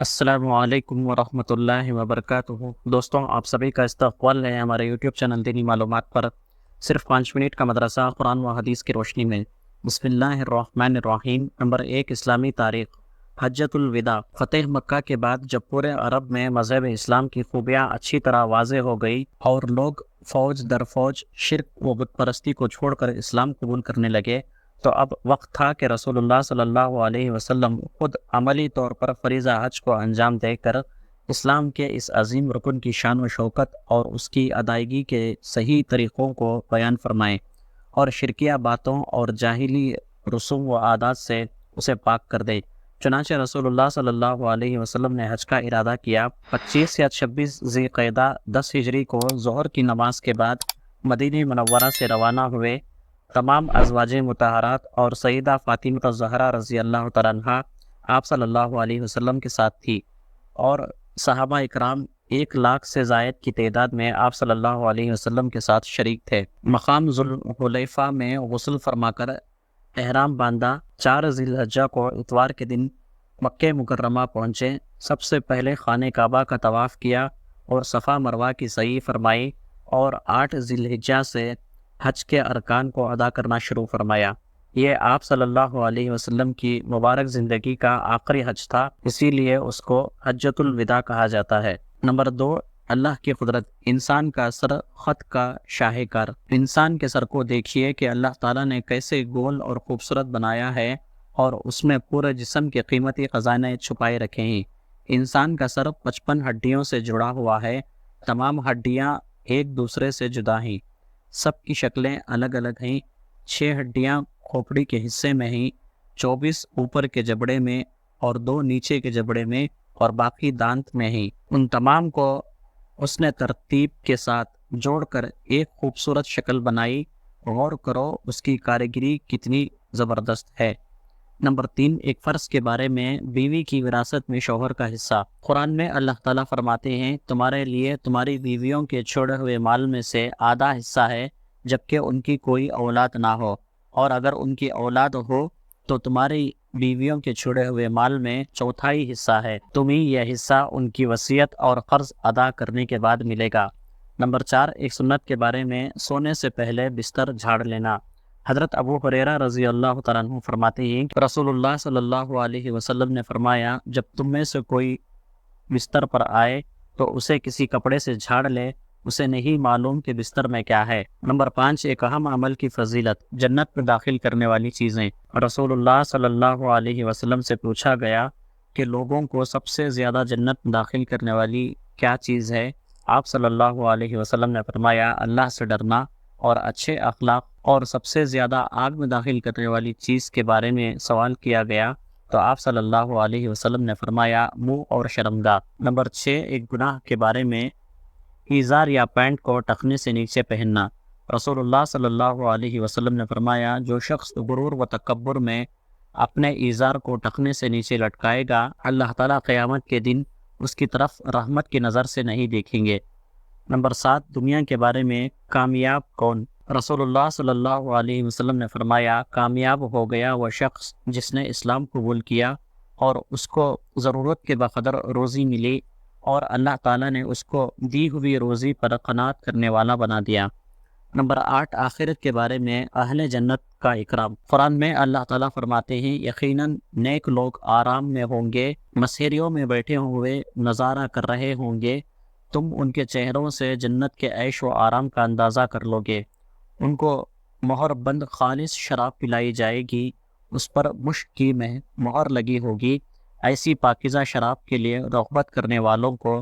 السلام علیکم ورحمۃ اللہ وبرکاتہ۔ دوستوں، آپ سبھی کا استقبال ہے ہمارے یوٹیوب چینل دینی معلومات پر۔ صرف 5 منٹ کا مدرسہ قرآن و حدیث کی روشنی میں۔ بسم اللہ الرحمن الرحیم۔ نمبر 1، اسلامی تاریخ۔ حجۃ الوداع۔ فتح مکہ کے بعد جب پورے عرب میں مذہب اسلام کی خوبیاں اچھی طرح واضح ہو گئی اور لوگ فوج در فوج شرک و بت پرستی کو چھوڑ کر اسلام قبول کرنے لگے، تو اب وقت تھا کہ رسول اللہ صلی اللہ علیہ وسلم خود عملی طور پر فریضہ حج کو انجام دے کر اسلام کے اس عظیم رکن کی شان و شوکت اور اس کی ادائیگی کے صحیح طریقوں کو بیان فرمائیں اور شرکیہ باتوں اور جاہلی رسوم و عادات سے اسے پاک کر دے۔ چنانچہ رسول اللہ صلی اللہ علیہ وسلم نے حج کا ارادہ کیا۔ 25 یا 26 ذی قعدہ 10 ہجری کو ظہر کی نماز کے بعد مدینہ منورہ سے روانہ ہوئے۔ تمام ازواج مطہرات اور سیدہ فاطمہ الزہرا رضی اللہ تعالیٰ عنہا آپ صلی اللہ علیہ وسلم کے ساتھ تھی، اور صحابہ اکرام 1 لاکھ سے زائد کی تعداد میں آپ صلی اللہ علیہ وسلم کے ساتھ شریک تھے۔ مقام ذوالحلیفہ میں غسل فرما کر احرام باندھا۔ 4 ذی الحجہ کو اتوار کے دن مکہ مکرمہ پہنچے۔ سب سے پہلے خانہ کعبہ کا طواف کیا اور صفا مروہ کی سعی فرمائی، اور 8 ذی الحجہ سے حج کے ارکان کو ادا کرنا شروع فرمایا۔ یہ آپ صلی اللہ علیہ وسلم کی مبارک زندگی کا آخری حج تھا، اسی لیے اس کو حجۃ الوداع کہا جاتا ہے۔ نمبر 2، اللہ کی قدرت۔ انسان کا سر خط کا شاہکار۔ انسان کے سر کو دیکھیے کہ اللہ تعالیٰ نے کیسے گول اور خوبصورت بنایا ہے، اور اس میں پورے جسم کے قیمتی خزانے چھپائے رکھے ہیں۔ انسان کا سر 55 ہڈیوں سے جڑا ہوا ہے۔ تمام ہڈیاں ایک دوسرے سے جدا ہیں، سب کی شکلیں الگ الگ ہیں۔ 6 ہڈیاں کھوپڑی کے حصے میں ہیں، 24 اوپر کے جبڑے میں اور 2 نیچے کے جبڑے میں، اور باقی دانت میں ہیں۔ ان تمام کو اس نے ترتیب کے ساتھ جوڑ کر ایک خوبصورت شکل بنائی۔ غور کرو اس کی کاریگری کتنی زبردست ہے۔ نمبر 3، ایک فرض کے بارے میں۔ بیوی کی وراثت میں شوہر کا حصہ۔ قرآن میں اللہ تعالیٰ فرماتے ہیں، تمہارے لیے تمہاری بیویوں کے چھوڑے ہوئے مال میں سے آدھا حصہ ہے جبکہ ان کی کوئی اولاد نہ ہو، اور اگر ان کی اولاد ہو تو تمہاری بیویوں کے چھوڑے ہوئے مال میں چوتھائی حصہ ہے۔ تمہیں یہ حصہ ان کی وصیت اور قرض ادا کرنے کے بعد ملے گا۔ نمبر 4، ایک سنت کے بارے میں۔ سونے سے پہلے بستر جھاڑ لینا۔ حضرت ابو ہریرہ رضی اللہ تعالیٰ عنہ فرماتے ہیں کہ رسول اللہ صلی اللہ علیہ وسلم نے فرمایا، جب تم میں سے کوئی بستر پر آئے تو اسے کسی کپڑے سے جھاڑ لے، اسے نہیں معلوم کہ بستر میں کیا ہے۔ نمبر 5، ایک اہم عمل کی فضیلت۔ جنت میں داخل کرنے والی چیزیں۔ رسول اللہ صلی اللہ علیہ وسلم سے پوچھا گیا کہ لوگوں کو سب سے زیادہ جنت میں داخل کرنے والی کیا چیز ہے؟ آپ صلی اللہ علیہ وسلم نے فرمایا، اللہ سے ڈرنا اور اچھے اخلاق۔ اور سب سے زیادہ آگ میں داخل کرنے والی چیز کے بارے میں سوال کیا گیا تو آپ صلی اللہ علیہ وسلم نے فرمایا، منہ اور شرمگاہ۔ نمبر 6، ایک گناہ کے بارے میں۔ ایزار یا پینٹ کو ٹخنے سے نیچے پہننا۔ رسول اللہ صلی اللہ علیہ وسلم نے فرمایا، جو شخص غرور و تکبر میں اپنے ایزار کو ٹخنے سے نیچے لٹکائے گا، اللہ تعالیٰ قیامت کے دن اس کی طرف رحمت کی نظر سے نہیں دیکھیں گے۔ نمبر 7، دنیا کے بارے میں۔ کامیاب کون؟ رسول اللہ صلی اللہ علیہ وسلم نے فرمایا، کامیاب ہو گیا وہ شخص جس نے اسلام قبول کیا اور اس کو ضرورت کے بقدر روزی ملی، اور اللہ تعالیٰ نے اس کو دی ہوئی روزی پر قناعت کرنے والا بنا دیا۔ نمبر 8، آخرت کے بارے میں۔ اہل جنت کا اکرام۔ قرآن میں اللہ تعالیٰ فرماتے ہیں، یقیناً نیک لوگ آرام میں ہوں گے، مسیریوں میں بیٹھے ہوئے نظارہ کر رہے ہوں گے، تم ان کے چہروں سے جنت کے عیش و آرام کا اندازہ کر لو گے۔ ان کو مہر بند خالص شراب پلائی جائے گی، اس پر مشک کی مہر لگی ہوگی۔ ایسی پاکیزہ شراب کے لیے رغبت کرنے والوں کو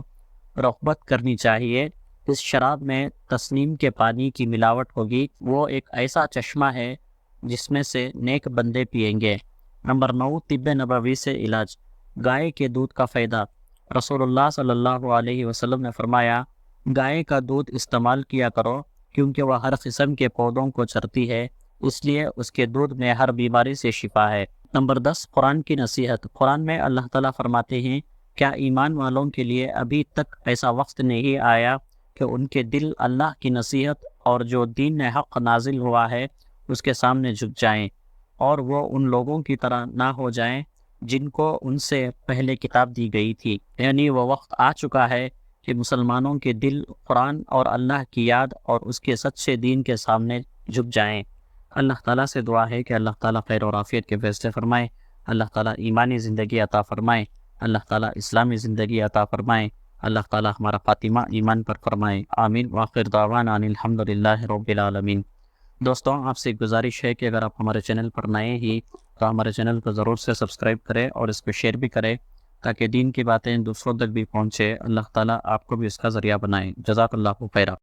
رغبت کرنی چاہیے۔ اس شراب میں تسنیم کے پانی کی ملاوٹ ہوگی۔ وہ ایک ایسا چشمہ ہے جس میں سے نیک بندے پئیں گے۔ نمبر 9، طب نبوی سے علاج۔ گائے کے دودھ کا فائدہ۔ رسول اللہ صلی اللہ علیہ وسلم نے فرمایا، گائے کا دودھ استعمال کیا کرو کیونکہ وہ ہر قسم کے پودوں کو چرتی ہے، اس لیے اس کے دودھ میں ہر بیماری سے شفا ہے۔ نمبر 10، قرآن کی نصیحت۔ قرآن میں اللہ تعالیٰ فرماتے ہیں، کیا ایمان والوں کے لیے ابھی تک ایسا وقت نہیں آیا کہ ان کے دل اللہ کی نصیحت اور جو دین حق نازل ہوا ہے اس کے سامنے جھک جائیں، اور وہ ان لوگوں کی طرح نہ ہو جائیں جن کو ان سے پہلے کتاب دی گئی تھی، یعنی وہ وقت آ چکا ہے کہ مسلمانوں کے دل قرآن اور اللہ کی یاد اور اس کے سچے دین کے سامنے جھک جائیں۔ اللہ تعالیٰ سے دعا ہے کہ اللہ تعالیٰ خیر اور عافیت کے فیصلے فرمائے، اللہ تعالیٰ ایمانی زندگی عطا فرمائے، اللہ تعالیٰ اسلامی زندگی عطا فرمائے، اللہ تعالیٰ ہمارا خاتمہ ایمان پر فرمائے، آمین۔ وآخر دعوانا ان الحمدللہ رب العالمین۔ دوستوں، آپ سے ایک گزارش ہے کہ اگر آپ ہمارے چینل پر نئے ہی تو ہمارے چینل کو ضرور سے سبسکرائب کریں اور اس کو شیئر بھی کریں تاکہ دین کی باتیں دوسروں تک بھی پہنچے۔ اللہ تعالیٰ آپ کو بھی اس کا ذریعہ بنائے۔ جزاک اللہ خیرہ۔